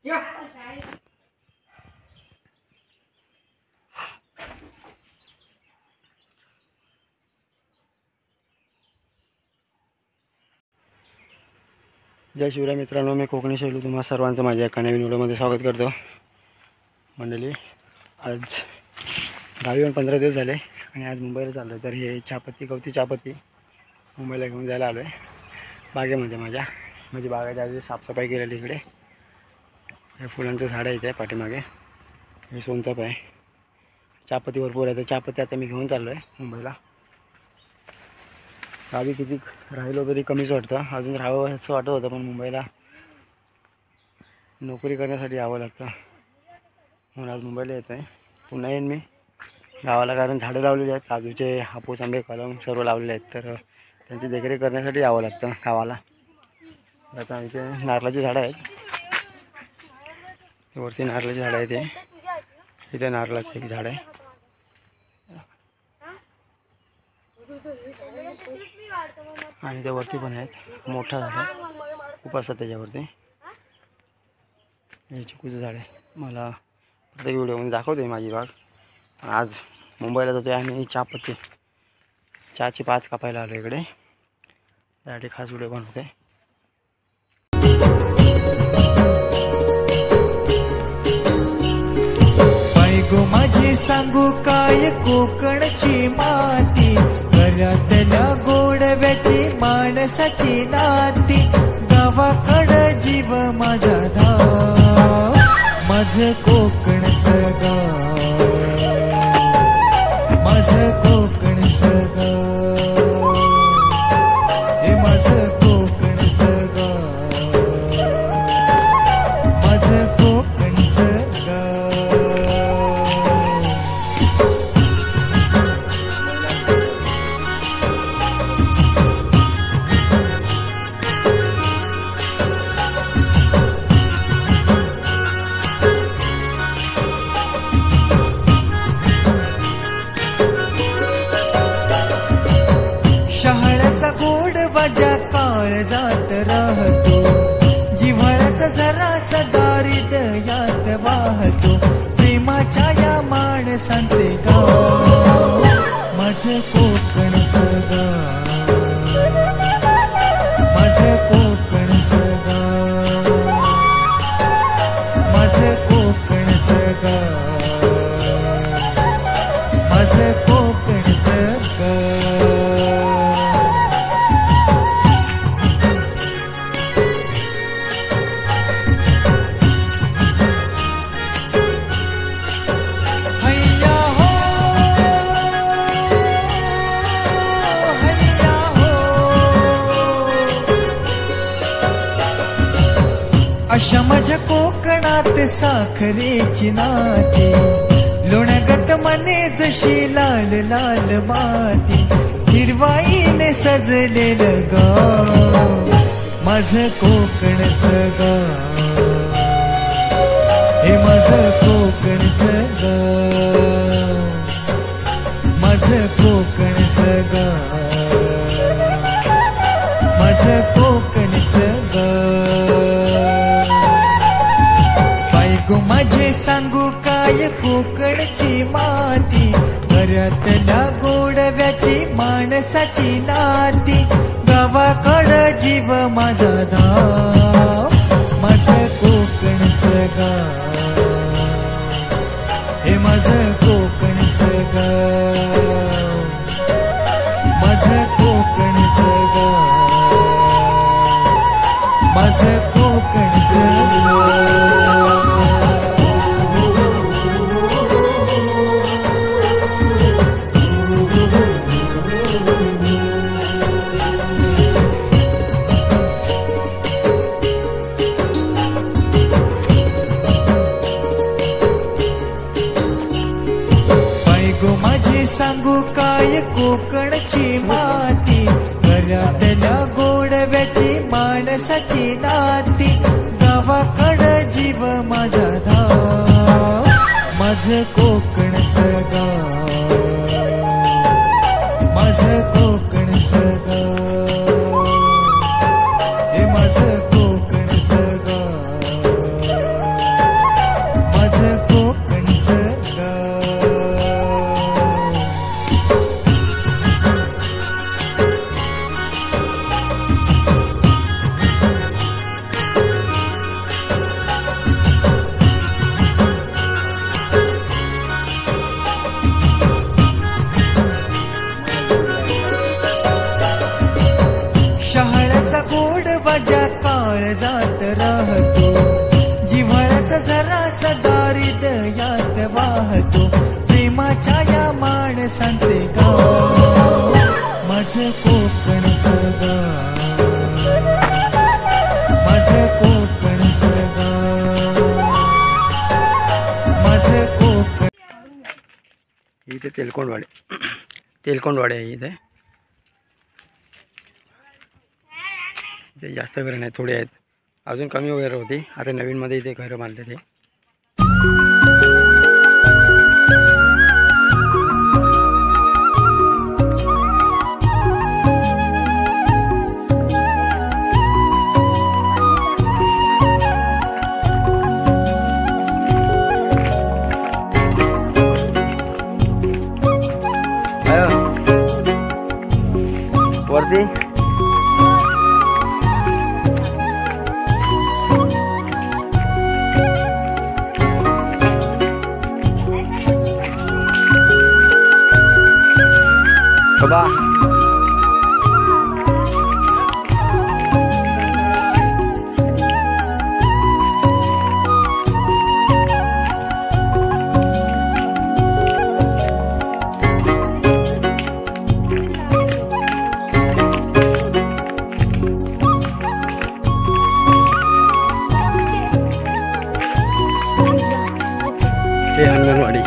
जय शिवराय मित्रांनो, मी कोकणी शैलू तुम्हा सर्वांचं माझ्या एका नवीन व्हिडिओमध्ये स्वागत करतो। मंडळी, आज गावी 15 दिवस झाले आणि आज मुंबईला चाललो आहे। तर हे चहापत्ती, गवती चहापत्ती मुंबईला घेऊन जायला आलो आहे। बागेमध्ये माझी बागेच्या आधी साफसफाई केलेली। इकडे हे फुलांचं झाड आहे, इथे पाठीमागे हे सोनचाफ आहे। चहापत्ती भरपूर आहे, तर चहापत्ती आता मी घेऊन चाललो आहे मुंबईला। गावी किती राहिलो तरी कमीच वाटतं, अजून राहावं असं वाटत होतं, पण मुंबईला नोकरी करण्यासाठी यावं लागतं म्हणून आज मुंबईला येतो आहे। पुन्हा येईन मी गावाला, कारण झाडं लावलेली आहेत, काजूचे, हापूस, आंबे, कलम सर्व लावलेले आहेत, तर त्यांची देखरेख करण्यासाठी यावं लागतं गावाला। आता इथे नारळाची झाडं आहेत, वरती नारळाची झाडं आहेत, इथे नारळाचं एक झाड आहे। आणि त्यावरती पण आहेत, मोठा झाड आहे, खूप असतात त्याच्यावरती। हे चिकूचं झाड आहे। मला प्रत्येक व्हिडिओमध्ये दाखवते माझी बाग। आज मुंबईला जातो आणि चहाची पाच कापायला आलो इकडे, त्यासाठी खास व्हिडिओ बनवते। बायगो माझी सांगू काय कोकणची माती, घरातल्या गोडव्याची माणसाची नाती, गावाकडं जीव माझा धाव, माझं कोकणचं गाव, माझं कोकणचं गाव, हे माझं कोकणचं गाव, माझं कोकणचं गाव। शहाळ्याचा गोड वाजा काळ जात राहतो, जिव्हाळ्याचा जरासा दारिद्र्यात वाहतो, प्रेमाच्या या माणसांचे गाव, माझं कोकणचं गाव, माझं कोकणचं गाव, माझं कोकणचं गाव, माझं कोकणचं गाव। अशा माझ्या कोकणात साखरेची नाती, लोण्यागत मने जशी लाल लाल माती, हिरवाईने सजलेलं गाव, माझं कोकणचं गाव, हे माझं कोकणचं गाव, माझं कोकणचं गाव, माझं कोकणचं गाव। माझे सांगू काय कोकणची माती, घरातल्या गोडव्याची माणसाची नाती, गावाकडं जीव माझा धाव, माझं कोकणचं गाव, हे माझं कोकणचं गाव, माझं कोकणचं गाव, माझं कोकणचं गाव। सांगू काय कोकणची माती, घरातल्या गोडव्याची माणसाची नाती, गावाकडं जीव माझा धाव, माझं कोकणचं गाव, माझं कोकणचं गाव, हे माझं कोकणचं गाव, इथे तेलकोंडवाडे आहे इथे. इथे जास्त घरं नाही, थोडी आहेत. अजून कमी वगैरे होती, आता नवीनमध्ये इथे घरं बांधले ते. वरती बाबा हे अंगणवाडी.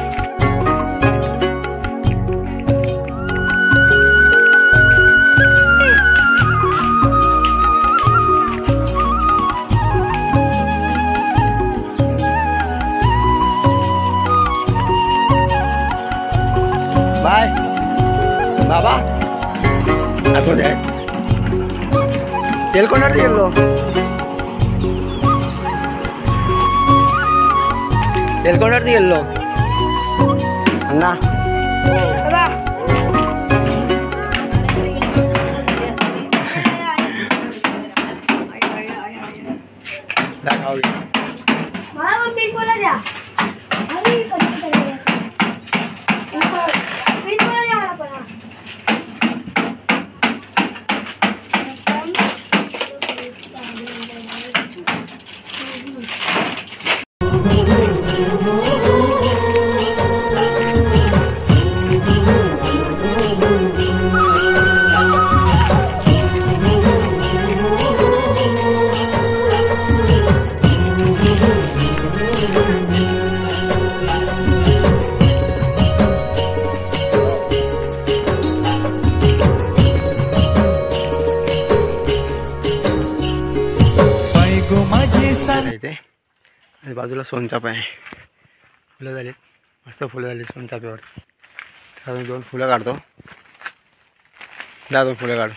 बाय बाबा आठवण आहे तेलकोंडावरती गेलो. तेलकोंडावरती गेलो अण्णा. इथे आणि बाजूला सोनचाफा आहे. फुलं झालीत, मस्त फुलं झाली सोनचाफ्यावर. अजून 2 फुलं काढतो. 2 फुलं काढ.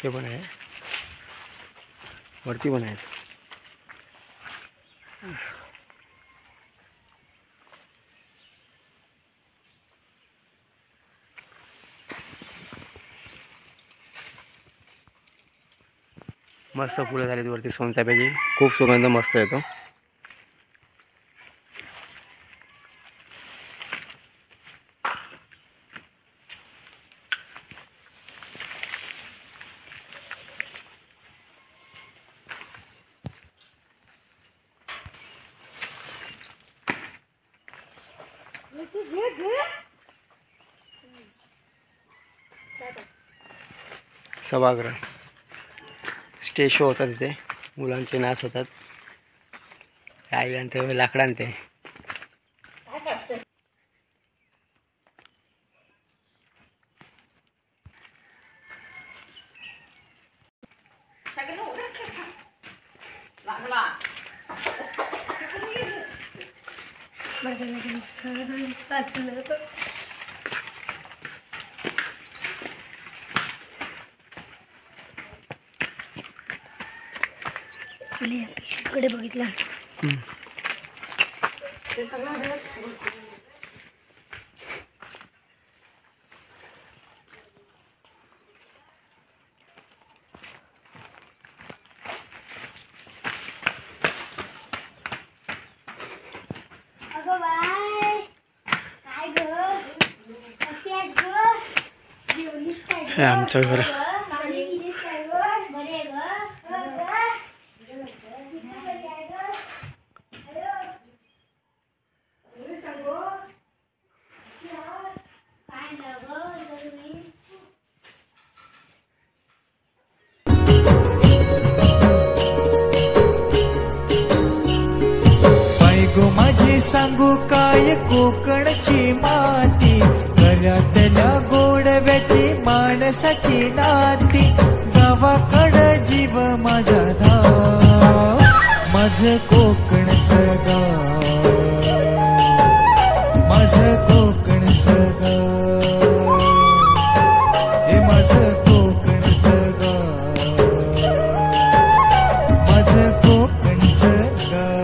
हे पण आहे, वरती पण आहेत. मस्त फुलं झालीत वरती सोनचाफ्याची. खूप सुगंध मस्त येतो. सभागृह स्टेज शो होतात तिथे, मुलांचे नाच होतात. आई आणते लाकडं आणते. कडे बघितला हे आमचं घर. गोडव्याची माणसाची नाती गावाकडं जीव माझा धाव माझं कोकणचं गाव माझं कोकणचं गाव हे माझं कोकणचं गाव माझं कोकणचं गाव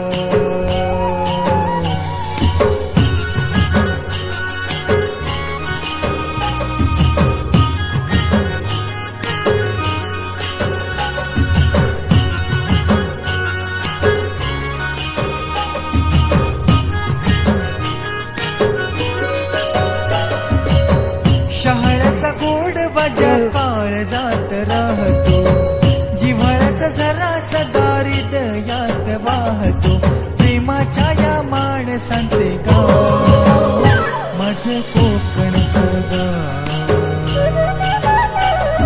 शहाळ्याचा गोड वाजा काळ जात राहतो जिव्हाळ्याचा झरा सदा हृदयात वाहतो प्रेमाच्या या माणसांचे गाव माझं कोकणचं गाव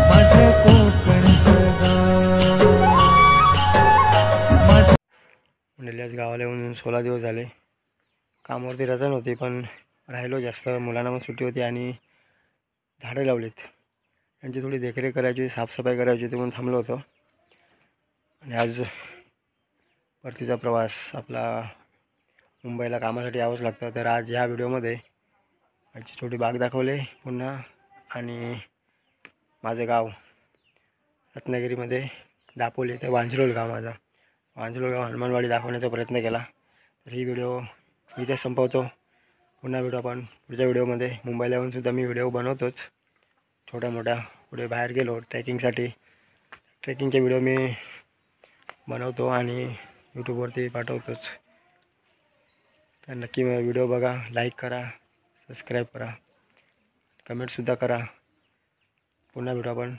माझं कोकणचं गाव माझं मंडळी आज गावाला येऊन 16 दिवस झाले. कामावरती रजा नव्हती पण राहिलो जास्त, मुलांना पण सुट्टी होती आणि झाडं लावलीत. त्यांची थोडी देखरेख करायची होती, साफसफाई करायची होती म्हणून थांबलो होतो. आणि आज परतीचा प्रवास आपला मुंबईला कामासाठी यावंच लागतं. तर आज ह्या व्हिडिओमध्ये माझी छोटी बाग दाखवले पुन्हा आणि माझं गाव रत्नागिरीमध्ये दापोली ते वांजरोल गाव, माझा वांजरोल गाव हनुमानवाडी दाखवण्याचा प्रयत्न केला. तर ही व्हिडिओ इथे संपवतो. पुन्हा व्हिडिओ आपण पुढच्या व्हिडिओमध्ये. मुंबईला येऊन सुद्धा मी व्हिडिओ बनवतोच छोट्या मोठ्या. पुढे बाहेर गेलो ट्रेकिंगसाठी, ट्रेकिंगचे व्हिडिओ मी बनवतो आणि यूट्यूबवरती पाठवतोच. तर नक्की व्हिडिओ बघा, लाईक करा, सबस्क्राईब करा, कमेंटसुद्धा करा. पुन्हा भेटू आपण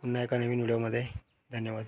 पुन्हा एका नवीन व्हिडिओमध्ये. धन्यवाद.